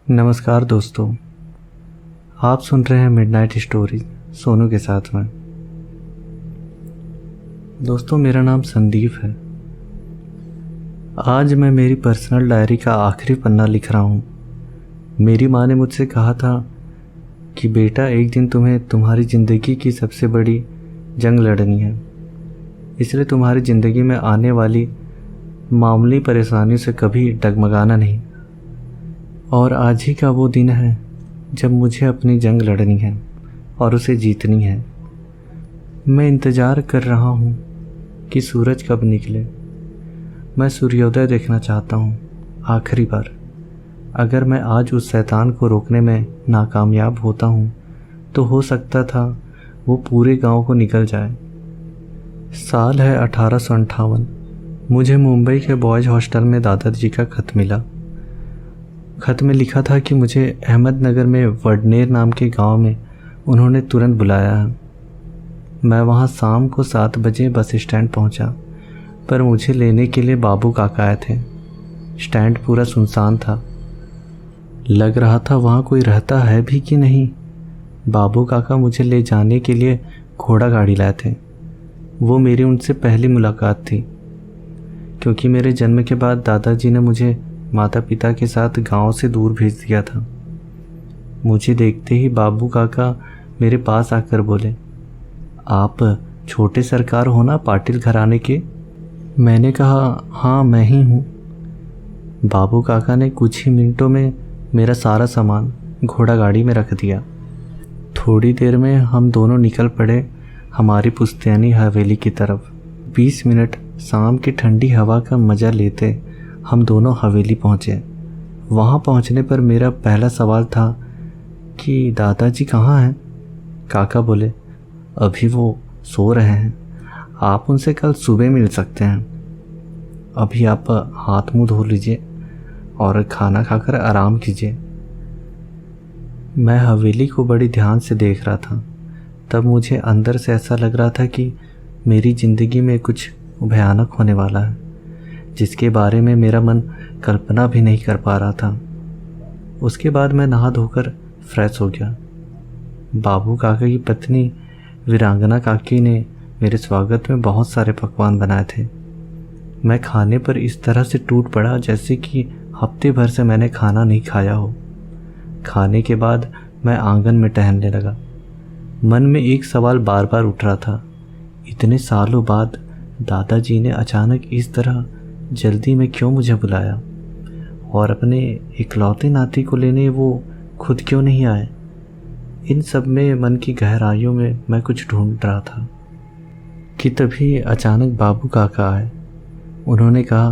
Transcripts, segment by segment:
नमस्कार दोस्तों, आप सुन रहे हैं मिडनाइट स्टोरी सोनू के साथ में। दोस्तों, मेरा नाम संदीप है। आज मैं मेरी पर्सनल डायरी का आखिरी पन्ना लिख रहा हूँ। मेरी माँ ने मुझसे कहा था कि बेटा, एक दिन तुम्हें तुम्हारी ज़िंदगी की सबसे बड़ी जंग लड़नी है, इसलिए तुम्हारी ज़िंदगी में आने वाली मामूली परेशानियों से कभी डगमगाना नहीं। और आज ही का वो दिन है जब मुझे अपनी जंग लड़नी है और उसे जीतनी है। मैं इंतज़ार कर रहा हूँ कि सूरज कब निकले। मैं सूर्योदय देखना चाहता हूँ आखिरी बार। अगर मैं आज उस शैतान को रोकने में नाकामयाब होता हूँ तो हो सकता था वो पूरे गांव को निकल जाए। साल है 1858। मुझे मुंबई के बॉयज़ हॉस्टल में दादाजी का खत मिला। खत में लिखा था कि मुझे अहमदनगर में वडनेर नाम के गांव में उन्होंने तुरंत बुलाया है। मैं वहां शाम को 7 बजे बस स्टैंड पहुंचा, पर मुझे लेने के लिए बाबू काका आए थे। स्टैंड पूरा सुनसान था। लग रहा था वहां कोई रहता है भी कि नहीं। बाबू काका मुझे ले जाने के लिए घोड़ा गाड़ी लाए थे। वो मेरी उनसे पहली मुलाकात थी, क्योंकि मेरे जन्म के बाद दादाजी ने मुझे माता पिता के साथ गांव से दूर भेज दिया था। मुझे देखते ही बाबू काका मेरे पास आकर बोले, आप छोटे सरकार हो ना, पाटिल घराने के? मैंने कहा, हाँ मैं ही हूँ। बाबू काका ने कुछ ही मिनटों में मेरा सारा सामान घोड़ा गाड़ी में रख दिया। थोड़ी देर में हम दोनों निकल पड़े हमारी पुश्तैनी हवेली की तरफ। 20 मिनट शाम की ठंडी हवा का मज़ा लेते हम दोनों हवेली पहुँचे। वहाँ पहुँचने पर मेरा पहला सवाल था कि दादाजी कहाँ हैं? काका बोले, अभी वो सो रहे हैं, आप उनसे कल सुबह मिल सकते हैं। अभी आप हाथ मुंह धो लीजिए और खाना खाकर आराम कीजिए। मैं हवेली को बड़ी ध्यान से देख रहा था। तब मुझे अंदर से ऐसा लग रहा था कि मेरी ज़िंदगी में कुछ भयानक होने वाला है, जिसके बारे में मेरा मन कल्पना भी नहीं कर पा रहा था। उसके बाद मैं नहा धोकर फ्रेश हो गया। बाबू काका की पत्नी वीरांगना काकी ने मेरे स्वागत में बहुत सारे पकवान बनाए थे। मैं खाने पर इस तरह से टूट पड़ा जैसे कि हफ्ते भर से मैंने खाना नहीं खाया हो। खाने के बाद मैं आंगन में टहलने लगा। मन में एक सवाल बार बार उठ रहा था, इतने सालों बाद दादाजी ने अचानक इस तरह जल्दी में क्यों मुझे बुलाया, और अपने इकलौते नाती को लेने वो खुद क्यों नहीं आए? इन सब में मन की गहराइयों में मैं कुछ ढूंढ रहा था कि तभी अचानक बाबू काका आए। उन्होंने कहा,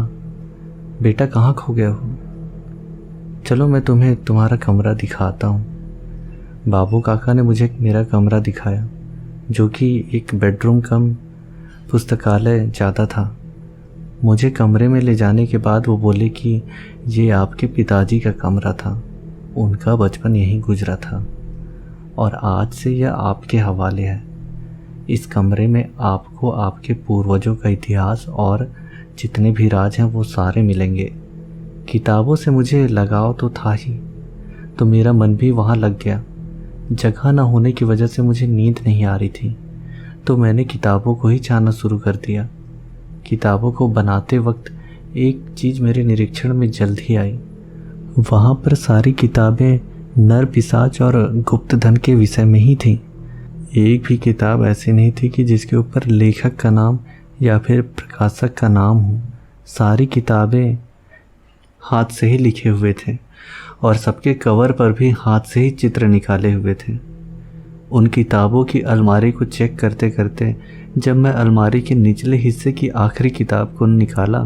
बेटा कहाँ खो गए हो? चलो मैं तुम्हें तुम्हारा कमरा दिखाता हूँ। बाबू काका ने मुझे मेरा कमरा दिखाया, जो कि एक बेडरूम कम पुस्तकालय ज़्यादा था। मुझे कमरे में ले जाने के बाद वो बोले कि ये आपके पिताजी का कमरा था, उनका बचपन यहीं गुजरा था और आज से यह आपके हवाले है। इस कमरे में आपको आपके पूर्वजों का इतिहास और जितने भी राज हैं वो सारे मिलेंगे। किताबों से मुझे लगाव तो था ही, तो मेरा मन भी वहाँ लग गया। जगह न होने की वजह से मुझे नींद नहीं आ रही थी, तो मैंने किताबों को ही छानना शुरू कर दिया। किताबों को बनाते वक्त एक चीज़ मेरे निरीक्षण में जल्द ही आई। वहाँ पर सारी किताबें नर पिशाच और गुप्त धन के विषय में ही थी। एक भी किताब ऐसी नहीं थी कि जिसके ऊपर लेखक का नाम या फिर प्रकाशक का नाम हो। सारी किताबें हाथ से ही लिखे हुए थे और सबके कवर पर भी हाथ से ही चित्र निकाले हुए थे। उन किताबों की अलमारी को चेक करते करते जब मैं अलमारी के निचले हिस्से की आखिरी किताब को निकाला,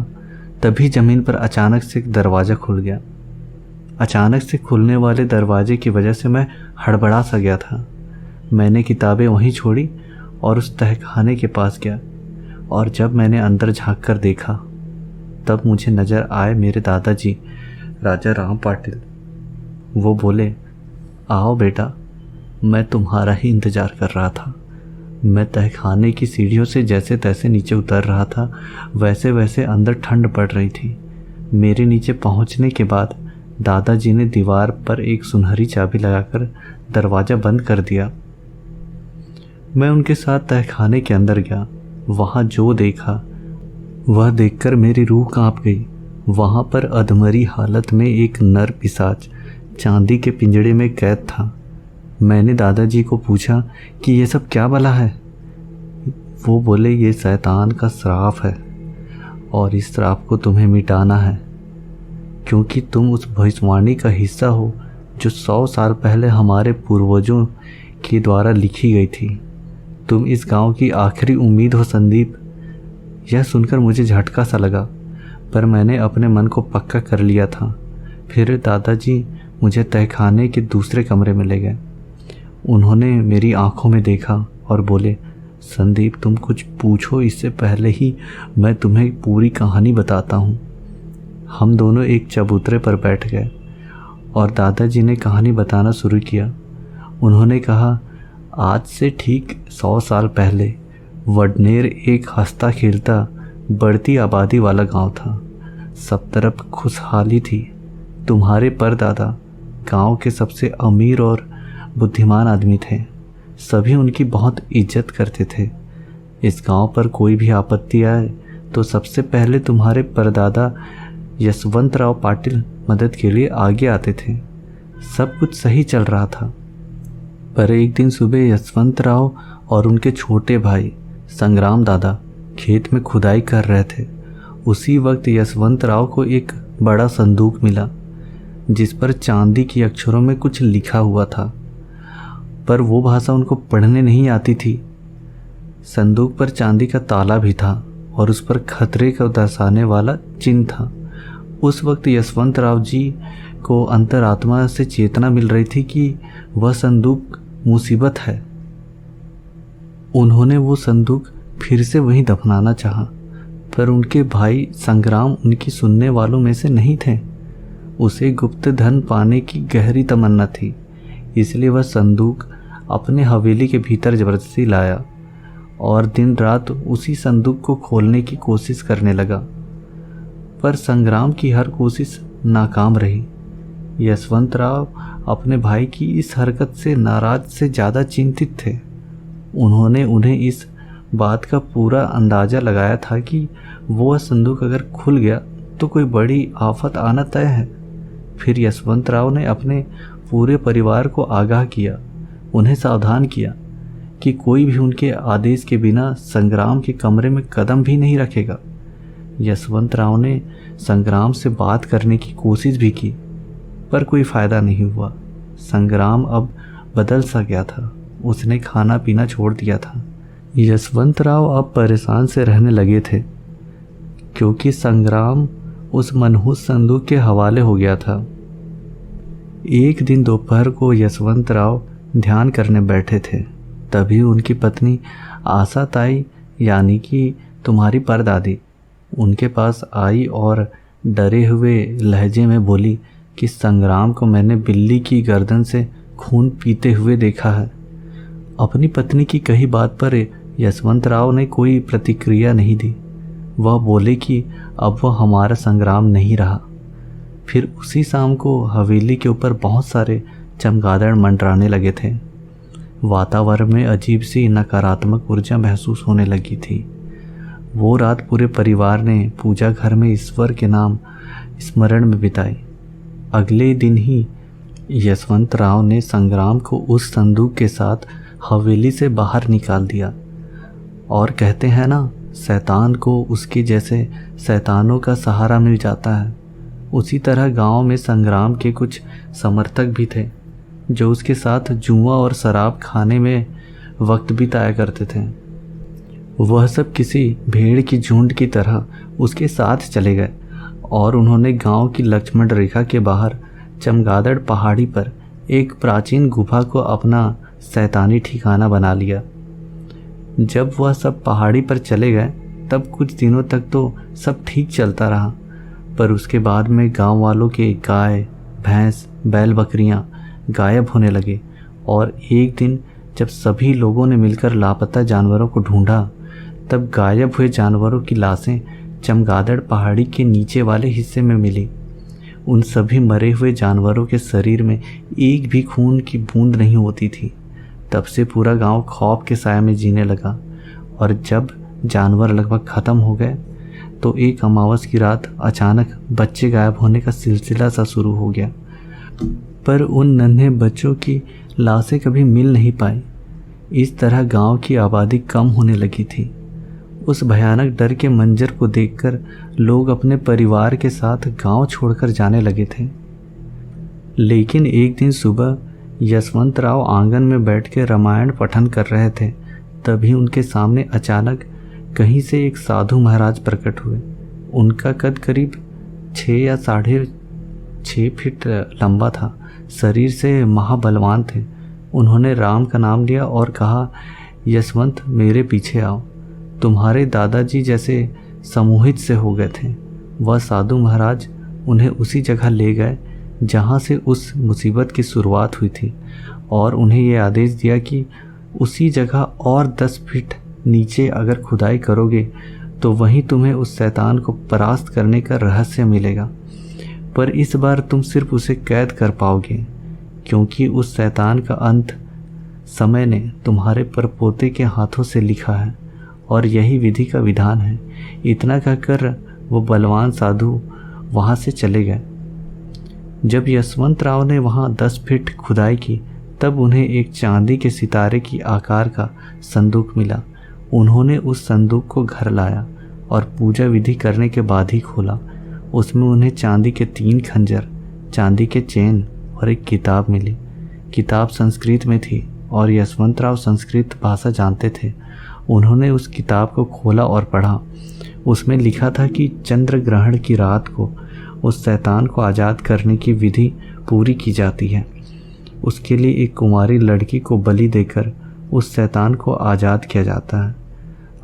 तभी ज़मीन पर अचानक से एक दरवाज़ा खुल गया। अचानक से खुलने वाले दरवाजे की वजह से मैं हड़बड़ा सा गया था। मैंने किताबें वहीं छोड़ी और उस तहखाने के पास गया, और जब मैंने अंदर झांक कर देखा तब मुझे नज़र आए मेरे दादाजी राजा राम पाटिल। वो बोले, आओ बेटा, मैं तुम्हारा ही इंतज़ार कर रहा था। मैं तहखाने की सीढ़ियों से जैसे तैसे नीचे उतर रहा था, वैसे वैसे अंदर ठंड पड़ रही थी। मेरे नीचे पहुंचने के बाद दादाजी ने दीवार पर एक सुनहरी चाबी लगाकर दरवाज़ा बंद कर दिया। मैं उनके साथ तहखाने के अंदर गया। वहाँ जो देखा वह देखकर मेरी रूह कांप गई। वहाँ पर अधमरी हालत में एक नर पिशाच चांदी के पिंजड़े में कैद था। मैंने दादाजी को पूछा कि ये सब क्या भला है। वो बोले, ये शैतान का श्राप है और इस श्राप को तुम्हें मिटाना है, क्योंकि तुम उस भविष्यवाणी का हिस्सा हो जो 100 साल पहले हमारे पूर्वजों के द्वारा लिखी गई थी। तुम इस गांव की आखिरी उम्मीद हो संदीप। यह सुनकर मुझे झटका सा लगा, पर मैंने अपने मन को पक्का कर लिया था। फिर दादाजी मुझे तहखाने के दूसरे कमरे में ले गए। उन्होंने मेरी आंखों में देखा और बोले, संदीप तुम कुछ पूछो इससे पहले ही मैं तुम्हें पूरी कहानी बताता हूँ। हम दोनों एक चबूतरे पर बैठ गए और दादाजी ने कहानी बताना शुरू किया। उन्होंने कहा, आज से ठीक 100 साल पहले वडनेर एक हंसता खेलता बढ़ती आबादी वाला गांव था। सब तरफ खुशहाली थी। तुम्हारे परदादा गांव के सबसे अमीर और बुद्धिमान आदमी थे। सभी उनकी बहुत इज्जत करते थे। इस गांव पर कोई भी आपत्ति आए तो सबसे पहले तुम्हारे परदादा यशवंतराव पाटिल मदद के लिए आगे आते थे। सब कुछ सही चल रहा था, पर एक दिन सुबह यशवंतराव और उनके छोटे भाई संग्राम दादा खेत में खुदाई कर रहे थे। उसी वक्त यशवंतराव को एक बड़ा संदूक मिला जिस पर चांदी के अक्षरों में कुछ लिखा हुआ था, पर वो भाषा उनको पढ़ने नहीं आती थी। संदूक पर चांदी का ताला भी था और उस पर खतरे को दर्शाने वाला चिन्ह था। उस वक्त यशवंतराव जी को अंतरात्मा से चेतना मिल रही थी कि वह संदूक मुसीबत है। उन्होंने वो संदूक फिर से वहीं दफनाना चाहा, पर उनके भाई संग्राम उनकी सुनने वालों में से नहीं थे। उसे गुप्त धन पाने की गहरी तमन्ना थी, इसलिए वह संदूक अपने हवेली के भीतर जबरदस्ती लाया और दिन रात उसी संदूक को खोलने की कोशिश करने लगा। पर संग्राम की हर कोशिश नाकाम रही। यशवंतराव अपने भाई की इस हरकत से नाराज से ज़्यादा चिंतित थे। उन्होंने उन्हें इस बात का पूरा अंदाज़ा लगाया था कि वह संदूक अगर खुल गया तो कोई बड़ी आफत आना तय है। फिर यशवंतराव ने अपने पूरे परिवार को आगाह किया, उन्हें सावधान किया कि कोई भी उनके आदेश के बिना संग्राम के कमरे में कदम भी नहीं रखेगा। यशवंतराव ने संग्राम से बात करने की कोशिश भी की, पर कोई फ़ायदा नहीं हुआ। संग्राम अब बदल सा गया था। उसने खाना पीना छोड़ दिया था। यशवंतराव अब परेशान से रहने लगे थे, क्योंकि संग्राम उस मनहूस संदूक के हवाले हो गया था। एक दिन दोपहर को यशवंतराव ध्यान करने बैठे थे, तभी उनकी पत्नी आशा ताई यानी कि तुम्हारी परदादी उनके पास आई और डरे हुए लहजे में बोली कि संग्राम को मैंने बिल्ली की गर्दन से खून पीते हुए देखा है। अपनी पत्नी की कही बात पर यशवंतराव ने कोई प्रतिक्रिया नहीं दी। वह बोले कि अब वह हमारा संग्राम नहीं रहा। फिर उसी शाम को हवेली के ऊपर बहुत सारे चमगादड़ मंडराने लगे थे। वातावरण में अजीब सी नकारात्मक ऊर्जा महसूस होने लगी थी। वो रात पूरे परिवार ने पूजा घर में ईश्वर के नाम स्मरण में बिताई। अगले दिन ही यशवंतराव ने संग्राम को उस संदूक के साथ हवेली से बाहर निकाल दिया। और कहते हैं ना, शैतान को उसके जैसे शैतानों का सहारा मिल जाता है। उसी तरह गांव में संग्राम के कुछ समर्थक भी थे जो उसके साथ जुआ और शराब खाने में वक्त बिताया करते थे। वह सब किसी भेड़ की झुंड की तरह उसके साथ चले गए और उन्होंने गांव की लक्ष्मण रेखा के बाहर चमगादड़ पहाड़ी पर एक प्राचीन गुफा को अपना शैतानी ठिकाना बना लिया। जब वह सब पहाड़ी पर चले गए तब कुछ दिनों तक तो सब ठीक चलता रहा, पर उसके बाद में गांव वालों के गाय, भैंस, बैल, बकरियां गायब होने लगे। और एक दिन जब सभी लोगों ने मिलकर लापता जानवरों को ढूंढा, तब गायब हुए जानवरों की लाशें चमगादड़ पहाड़ी के नीचे वाले हिस्से में मिली। उन सभी मरे हुए जानवरों के शरीर में एक भी खून की बूंद नहीं होती थी। तब से पूरा गांव खौफ के साए में जीने लगा और जब जानवर लगभग ख़त्म हो गए तो एक अमावस की रात अचानक बच्चे गायब होने का सिलसिला सा शुरू हो गया। पर उन नन्हे बच्चों की लाशें कभी मिल नहीं पाई। इस तरह गांव की आबादी कम होने लगी थी। उस भयानक डर के मंजर को देखकर लोग अपने परिवार के साथ गांव छोड़कर जाने लगे थे। लेकिन एक दिन सुबह यशवंतराव आंगन में बैठ के रामायण पठन कर रहे थे। तभी उनके सामने अचानक कहीं से एक साधु महाराज प्रकट हुए। उनका कद करीब 6 या 6.5 फीट लंबा था। शरीर से महाबलवान थे। उन्होंने राम का नाम लिया और कहा, यशवंत मेरे पीछे आओ। तुम्हारे दादाजी जैसे सम्मोहित से हो गए थे। वह साधु महाराज उन्हें उसी जगह ले गए जहाँ से उस मुसीबत की शुरुआत हुई थी और उन्हें यह आदेश दिया कि उसी जगह और 10 फीट नीचे अगर खुदाई करोगे तो वहीं तुम्हें उस शैतान को परास्त करने का रहस्य मिलेगा। पर इस बार तुम सिर्फ उसे कैद कर पाओगे, क्योंकि उस शैतान का अंत समय ने तुम्हारे परपोते के हाथों से लिखा है और यही विधि का विधान है। इतना कहकर वो बलवान साधु वहाँ से चले गए। जब यशवंतराव ने वहाँ 10 फीट खुदाई की तब उन्हें एक चांदी के सितारे की आकार का संदूक मिला। उन्होंने उस संदूक को घर लाया और पूजा विधि करने के बाद ही खोला। उसमें उन्हें चांदी के 3 खंजर, चांदी के चेन और एक किताब मिली। किताब संस्कृत में थी और यशवंतराव संस्कृत भाषा जानते थे। उन्होंने उस किताब को खोला और पढ़ा। उसमें लिखा था कि चंद्र ग्रहण की रात को उस शैतान को आज़ाद करने की विधि पूरी की जाती है। उसके लिए एक कुंवारी लड़की को बलि देकर उस शैतान को आज़ाद किया जाता है।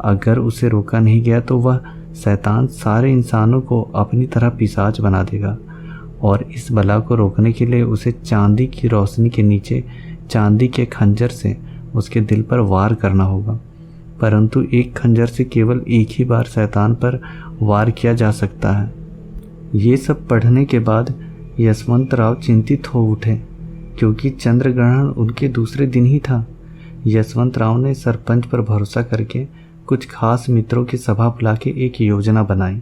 अगर उसे रोका नहीं गया तो वह शैतान सारे इंसानों को अपनी तरह पिशाच बना देगा और इस बला को रोकने के लिए उसे चांदी की रोशनी के नीचे चांदी के खंजर से उसके दिल पर वार करना होगा। परंतु एक खंजर से केवल एक ही बार शैतान पर वार किया जा सकता है। ये सब पढ़ने के बाद यशवंतराव चिंतित हो उठे, क्योंकि चंद्र ग्रहण उनके दूसरे दिन ही था। यशवंतराव ने सरपंच पर भरोसा करके कुछ खास मित्रों की सभा बुला के एक योजना बनाई।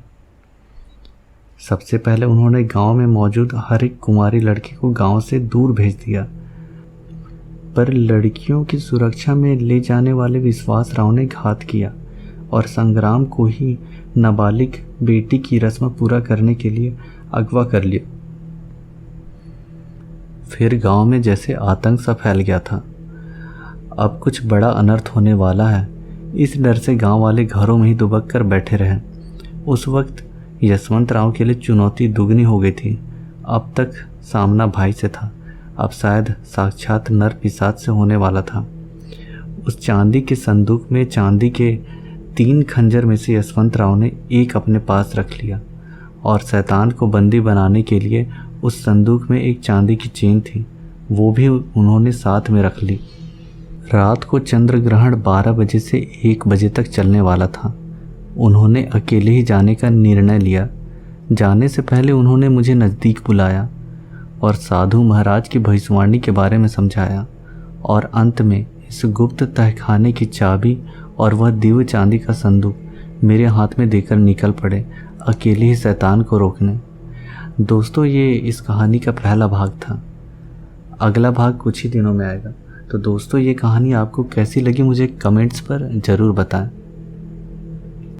सबसे पहले उन्होंने गांव में मौजूद हर एक कुंवारी लड़की को गांव से दूर भेज दिया। पर लड़कियों की सुरक्षा में ले जाने वाले विश्वासराव ने घात किया और संग्राम को ही नाबालिग बेटी की रस्म पूरा करने के लिए अगवा कर लिया। फिर गांव में जैसे आतंक सा फैल गया था। अब कुछ बड़ा अनर्थ होने वाला है, इस डर से गांव वाले घरों में ही दुबक कर बैठे रहे। उस वक्त यशवंतराव के लिए चुनौती दुगनी हो गई थी। अब तक सामना भाई से था, अब शायद साक्षात नर पिशाच से होने वाला था। उस चांदी के संदूक में चांदी के 3 खंजर में से यशवंतराव ने एक अपने पास रख लिया और शैतान को बंदी बनाने के लिए उस संदूक में एक चांदी की चेन थी, वो भी उन्होंने साथ में रख ली। रात को चंद्र ग्रहण 12 बजे से 1 बजे तक चलने वाला था। उन्होंने अकेले ही जाने का निर्णय लिया। जाने से पहले उन्होंने मुझे नज़दीक बुलाया और साधु महाराज की भविष्यवाणी के बारे में समझाया और अंत में इस गुप्त तहखाने की चाबी और वह दिव्य चांदी का संदूक मेरे हाथ में देकर निकल पड़े अकेले ही शैतान को रोकने। दोस्तों, ये इस कहानी का पहला भाग था। अगला भाग कुछ ही दिनों में आएगा। तो दोस्तों, ये कहानी आपको कैसी लगी मुझे कमेंट्स पर ज़रूर बताएं।